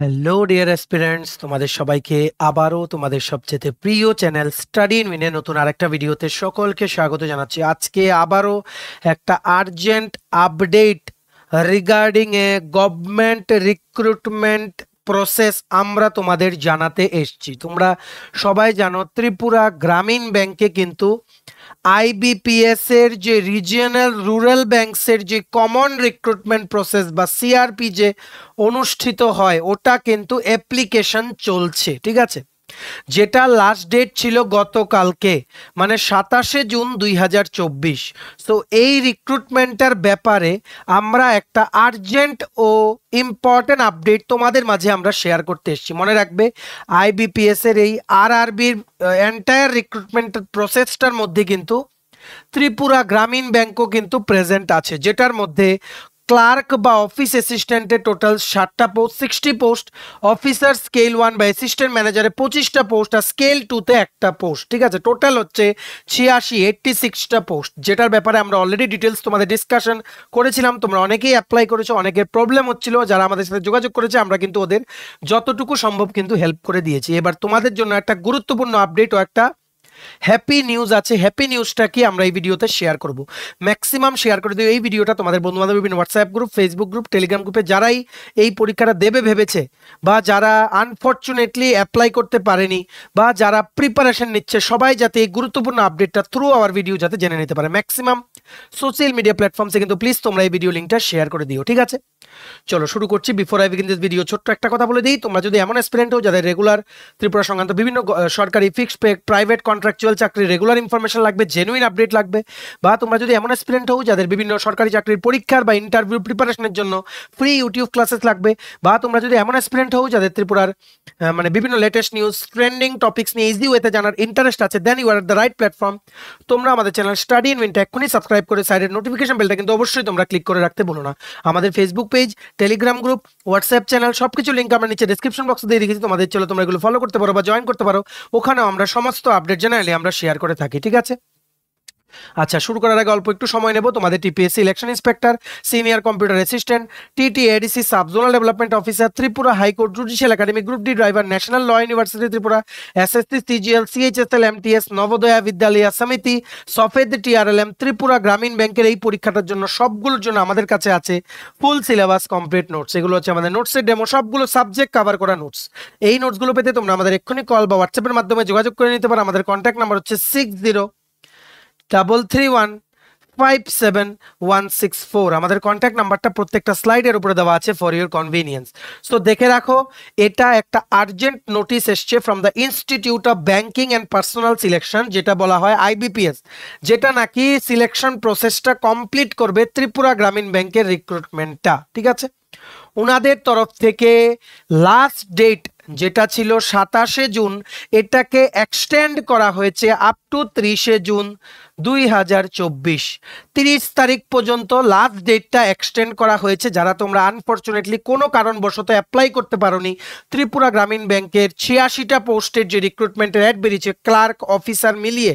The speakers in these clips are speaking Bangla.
হ্যালো ডিয়ার অ্যাসপিরেন্টস, তোমাদের সবাইকে আবারও তোমাদের সবচেয়ে প্রিয় চ্যানেল স্টাডি ইন উইনে নতুন আরেকটা ভিডিওতে সকলকে স্বাগত জানাচ্ছি। আজকে আবারও একটা urgent update regarding a government recruitment process আমরা তোমাদের জানাতে এসেছি। তোমরা সবাই জানো ত্রিপুরা গ্রামীণ ব্যাংকে কিন্তু আইবিপিএস এর যে রিজিয়নাল রুরাল ব্যাংকসের যে কমন রিক্রুটমেন্ট প্রসেস বা সিআরপি যে অনুষ্ঠিত হয় ওটা কিন্তু অ্যাপ্লিকেশন চলছে, ঠিক আছে। যেটা লাস্ট ডেট ছিল গতকালকে, মানে 27 জুন 2024। সো এই রিক্রুটমেন্টের ব্যাপারে আমরা একটা আর্জেন্ট ও ইম্পর্টেন্ট আপডেট তোমাদের মাঝে আমরা শেয়ার করতে এসেছি। মনে রাখবে, আইবিপিএস এর এই আরআরবির এন্টায়ার রিক্রুটমেন্ট প্রসেসটার মধ্যে কিন্তু ত্রিপুরা গ্রামীণ ব্যাংকও কিন্তু প্রেজেন্ট আছে, যেটার মধ্যে ক্লার্ক বা অফিস অ্যাসিস্ট্যান্টের টোটাল 60টা পোস্ট, 60 পোস্ট, অফিসার স্কেল 1 বা অ্যাসিস্ট্যান্ট ম্যানেজারে 25টা পোস্ট, আর স্কেল 2তে একটা পোস্ট, ঠিক আছে। টোটাল হচ্ছে 86টা পোস্ট, যেটার ব্যাপারে আমরা অলরেডি ডিটেলস তোমাদের ডিসকাশন করেছিলাম। তোমরা অনেকেই অ্যাপ্লাই করেছো, অনেকের প্রবলেম হচ্ছিল, যারা আমাদের সাথে যোগাযোগ করেছে আমরা কিন্তু ওদের যতটুকু সম্ভব কিন্তু হেল্প করে দিয়েছি। এবার তোমাদের জন্য একটা গুরুত্বপূর্ণ আপডেট ও একটা হ্যাপি নিউজ আছে। হ্যাপি নিউজটা কি আমরা এই ভিডিওতে শেয়ার করব, ম্যাক্সিমাম শেয়ার করে দিও এই ভিডিওটা তোমাদের বন্ধু বান্ধব, বিভিন্ন WhatsApp group, Facebook group, Telegram গ্রুপে যারাই এই পরীক্ষাটা দেবে ভেবেছে বা যারা আনফর্চুনেটলি অ্যাপ্লাই করতে পারেনি বা যারা প্রিপারেশন নিচ্ছে, সবাই যাতে এই গুরুত্বপূর্ণ আপডেটটা থ্রু আওয়ার ভিডিও যাতে জেনে নিতে পারে। ম্যাক্সিমাম সোশ্যাল মিডিয়া প্ল্যাটফর্মসে কিন্তু প্লিজ তোমরা এই ভিডিও লিঙ্কটা শেয়ার করে দিও, ঠিক আছে। চলো শুরু করছি। Before I begin this video ছোট্ট একটা কথা বলে দিই, তোমরা যদি এমন অ্যাসপিরেন্ট হও যাদের রেগুলার ত্রিপুরা সংক্রান্ত বিভিন্ন সরকারি ফিক্সড পে, প্রাইভেট কন্ট্রাকচুয়াল চাকরি রেগুলার ইনফরমেশন লাগবে, জেনুইন আপডেট লাগবে, বা তোমরা যদি এমন অ্যাসপিরেন্ট হও যাদের বিভিন্ন সরকারি চাকরির পরীক্ষার বা ইন্টারভিউ প্রিপারেশনের জন্য ফ্রি ইউটিউব ক্লাসেস লাগবে, বা তোমরা যদি এমন অ্যাসপিরেন্ট হও যাদের ত্রিপুরার মানে বিভিন্ন লেটেস্ট নিউজ, ট্রেন্ডিং টপিকস নিয়ে ইজি ওয়েতে জানার ইন্টারেস্ট আছে, then you are the right platform. তোমরা আমাদের চ্যানেল স্টাডি ইন উইনটা এক্ষুনি সাবস্ক্রাইব করে সাইডের নোটিফিকেশন বেলটা কিন্তু অবশ্যই তোমরা ক্লিক করে রাখতে বলো না। আমাদের Facebook page, Telegram group, WhatsApp channel সবকিছু লিঙ্ক আমরা নিচে ডেসক্রিপশন বক্সে দিয়ে রেখেছি, তোমাদের চলো তোমরা এগুলো ফলো করতে পারো বা জয়েন করতে পারো। ওখানেও আমরা সমস্ত আপডেট জেনারেলি আমরা শেয়ার করে থাকি, ঠিক আছে। আচ্ছা, শুরু করার আগে অল্প একটু সময় নেব। তোমাদের TPSC election inspector, senior computer assistant, TT ADC sub zonal development officer, Tripura high court judicial academy, group D driver, national law university Tripura, SSC, CGL, CHSL, MTS, Navodaya Vidyalaya Samiti, সফেদ TRLM, Tripura গ্রামীণ ব্যাংকের এই পরীক্ষাটার জন্য সবগুলোর জন্য আমাদের কাছে আছে ফুল সিলেবাস কমপ্লিট নোটস। এগুলো হচ্ছে আমাদের নোটসের ডেমো, সবগুলো সাবজেক্ট কভার করা নোটস। এই নোটসগুলো পেতে তোমরা আমাদের এক্ষুনি কল বা হোয়াটসঅ্যাপের মাধ্যমে যোগাযোগ করে নিতে পারো। আমাদের কন্ট্যাক্ট নাম্বার হচ্ছে 6033157164। আমাদের কন্ট্যাক্ট নাম্বারটা প্রত্যেকটা স্লাইডের উপরে দেওয়া আছে ফর ইউর কনভিনিয়েন্স। সো দেখে রাখো, এটা একটা আর্জেন্ট নোটিশ এসছে from the institute of banking and personal selection, যেটা বলা হয় আইবিপিএস, যেটা নাকি সিলেকশন প্রসেসটা কমপ্লিট করবে ত্রিপুরা গ্রামীণ ব্যাংকের রিক্রুটমেন্টটা, ঠিক আছে। ওনাদের তরফ থেকে লাস্ট ডেট যেটা ছিল 27 জুন, এটাকে এক্সটেন্ড করা হয়েছে আপ টু 30 জুন 2024। 30 তারিখ পর্যন্ত লাস্ট ডেটটা এক্সটেন্ড করা হয়েছে। যারা তোমরা আনফর্চুনেটলি কোনো কারণবশত অ্যাপ্লাই করতে পারোনি, ত্রিপুরা গ্রামীণ ব্যাংকের 86টা পোস্টের যে রিক্রুটমেন্টের অ্যাড বেরিয়েছে ক্লার্ক অফিসার মিলিয়ে,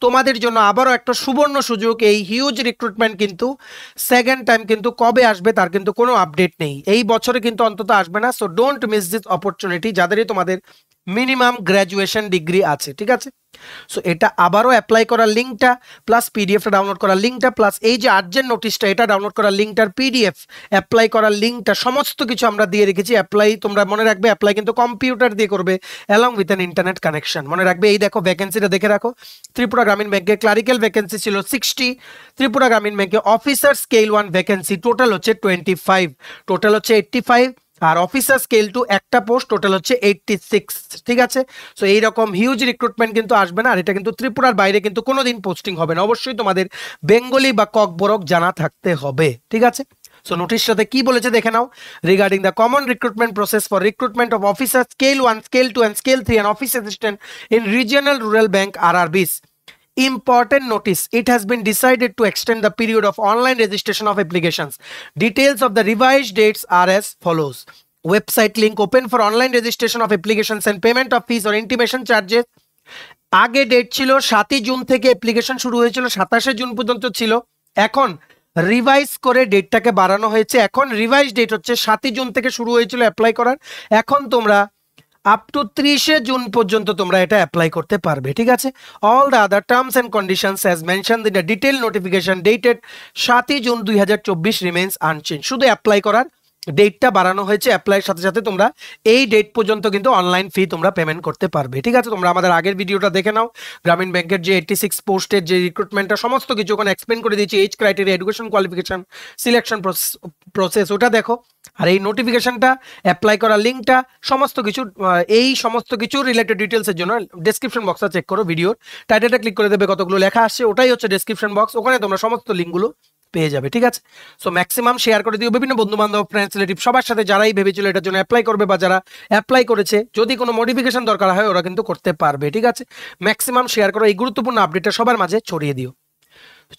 তোমাদের জন্য আবারও একটা সুবর্ণ সুযোগ। এই হিউজ রিক্রুটমেন্ট কিন্তু সেকেন্ড টাইম কিন্তু কবে আসবে তার কিন্তু কোনো আপডেট নেই, এই বছরে কিন্তু অন্তত আসবে না। So don't miss this opportunity, যাদেরই তোমাদের মিনিমাম গ্র্যাজুয়েশন ডিগ্রি আছে, ঠিক আছে। সো এটা আবারও অ্যাপ্লাই করার লিঙ্কটা প্লাস পিডিএফটা ডাউনলোড করার লিঙ্কটা প্লাস এই যে আর্জেন্ট নোটিশটা এটা ডাউনলোড করার লিঙ্কটার পিডিএফ, অ্যাপ্লাই করার লিঙ্কটা, সমস্ত কিছু আমরা দিয়ে রেখেছি। অ্যাপ্লাই তোমরা মনে রাখবে, অ্যাপ্লাই কিন্তু কম্পিউটার দিয়ে করবে along with an internet connection. মনে রাখবে, এই দেখো ভ্যাকেন্সিটা দেখে রাখো। ত্রিপুরা গ্রামীণ ব্যাংকে ক্লারিক্যাল ভ্যাকেন্সি ছিল 60, ত্রিপুরা গ্রামীণ ব্যাংকে অফিসার স্কেল 1 ভ্যাকেন্সি টোটাল হচ্ছে 25, টোটাল হচ্ছে 85, আর অফিসার স্কেল 2 একটা পোস্ট, টোটাল হচ্ছে 86, ঠিক আছে। সো এইরকম হিউজ রিক্রুটমেন্ট কিন্তু আসবে না, আর এটা কিন্তু ত্রিপুরার বাইরে কিন্তু কোনোদিন পোস্টিং হবে না। অবশ্যই তোমাদের বেঙ্গলি বা ককবরক জানা থাকতে হবে, ঠিক আছে। সো নোটিশটাতে কি বলেছে দেখে নাও। Regarding the common recruitment process for recruitment of officer scale 1, scale 2 and scale 3 and office assistant in regional rural bank RRBs. Important notice, it has been decided to extend the period of online registration of applications. Details of the revised dates are as follows. Website link open for online registration of applications and payment of fees or intimation charges. আগে ডেট ছিল 7 জুন থেকে অ্যাপ্লিকেশন শুরু হয়েছিল, 27 জুন পর্যন্ত ছিল। এখন রিভাইজ করে ডেটটাকে বাড়ানো হয়েছে। এখন রিভাইজ ডেট হচ্ছে 7 জুন থেকে শুরু হয়েছিল অ্যাপ্লাই করার, এখন তোমরা আপ টু 30 জুন পর্যন্ত তোমরা এটা অ্যাপ্লাই করতে পারবে, ঠিক আছে। All the other terms and conditions as mentioned in the detail notification dated 7 June 2024 remains unchange. শুধু অ্যাপ্লাই করার ডেটটা বাড়ানো হয়েছে, অ্যাপ্লাইয়ের সাথে সাথে তোমরা এই ডেট পর্যন্ত কিন্তু অনলাইন ফি তোমরা পেমেন্ট করতে পারবে, ঠিক আছে। তোমরা আমাদের আগের ভিডিওটা দেখে নাও, গ্রামীণ ব্যাংকের যে 86 পোস্টের যে রিক্রুটমেন্টটা সমস্ত কিছু ওখানে এক্সপ্লেন করে দিয়েছি, age criteria, education qualification, selection process, ওটা দেখো। আর এই নোটিফিকেশনটা, অ্যাপ্লাই করার লিঙ্কটা, সমস্ত কিছু এই সমস্ত কিছু রিলেটেড ডিটেলসের জন্য ডেসক্রিপশন বক্সটা চেক করো, ভিডিওর টাইটেলটা ক্লিক করে দেবে, কতগুলো লেখা আসছে, ওটাই হচ্ছে ডেসক্রিপশন বক্স, ওখানে তোমরা সমস্ত লিঙ্কগুলো পেয়ে যাবে, ঠিক আছে। সো ম্যাক্সিমাম শেয়ার করে দিও বিভিন্ন বন্ধু বান্ধব, ফ্রেন্ডস, রিলেটিভ সবার সাথে, যারাই ভেবেছিল এটার জন্য অ্যাপ্লাই করবে বা যারা অ্যাপ্লাই করেছে, যদি কোনো মডিফিকেশন দরকার হয় ওরা কিন্তু করতে পারবে, ঠিক আছে। ম্যাক্সিমাম শেয়ার করো, এই গুরুত্বপূর্ণ আপডেটটা সবার মাঝে ছড়িয়ে দিও।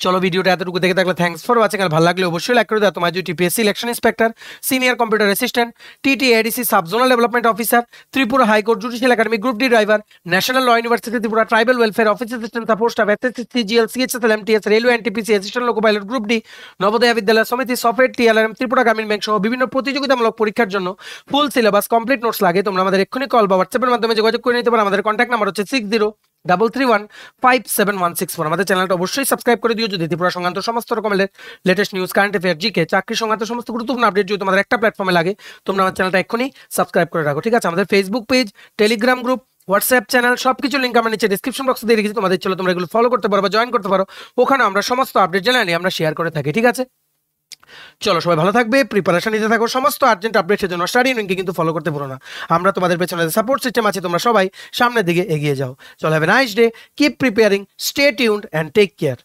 চলো ভিডিওটা এতটুকু দেখে থাকলে থ্যাঙ্কস ফর ওয়াচিং। আর ভালো লাগলে অবশ্যই লাইক করে দাও। তোমার যদি TPSC election inspector, senior computer assistant, TTADC sub zonal development officer, Tripura high court judicial academy group D driver, national law university Tripura tribal welfare office assistant support staff, SSC, GL, CHSL, MTS, railway, NTPC, assistant loco pilot group D, Navodaya Vidyalaya Samiti, software, টিএলআরএম, Tripura গ্রামীণ ব্যাংক সহ বিভিন্ন প্রতিযোগিতামূলক পরীক্ষার জন্য ফুল সিলেবাস কমপ্লিট নোটস লাগে, তোমরা আমাদের এক্ষুনি কল বা হোয়াটসঅ্যাপের মাধ্যমে যোগাযোগ করে নিতে পারো। আমাদের কন্ট্যাক্ট নাম্বার হচ্ছে 6033157164। আমাদের চ্যানেলটা অবশ্যই সাবস্ক্রাইব করে দিও যদি ত্রিপুরা সংক্রান্ত সমস্ত রকমের latest news, current affair, GK, চাকরি সংক্রান্ত সমস্ত গুরুত্বপূর্ণ আপডেট যদি তোমাদের একটা প্ল্যাটফর্মে লাগে, তোমরা আমার চ্যানেলটা এক্ষুনি সাবস্ক্রাইব করে রাখো, ঠিক আছে। আমাদের Facebook page, Telegram group, WhatsApp channel সবকিছু লিঙ্ক আমরা নিচে ডিসক্রিপশন বক্সে দিয়ে রেখেছি, তোমাদের চলো তোমরা এগুলো ফলো করতে পারো বা জয়েন করতে পারো, ওখানে আমরা সমস্ত আপডেট জানাই আমরা শেয়ার করে থাকি, ঠিক আছে। চলো সবাই ভালো থাকবে, প্রিপারেশন নিতে থাকো, সমস্ত আর্জেন্ট আপডেটের জন্য স্টাডি ইউনিয়নকে কিন্তু ফলো করতে ভুলো না। আমরা তোমাদের পেছনে সাপোর্ট সিস্টেম আছে, তোমরা সবাই সামনের দিকে এগিয়ে যাও। চলো have a nice day, keep preparing, stay tuned and take care.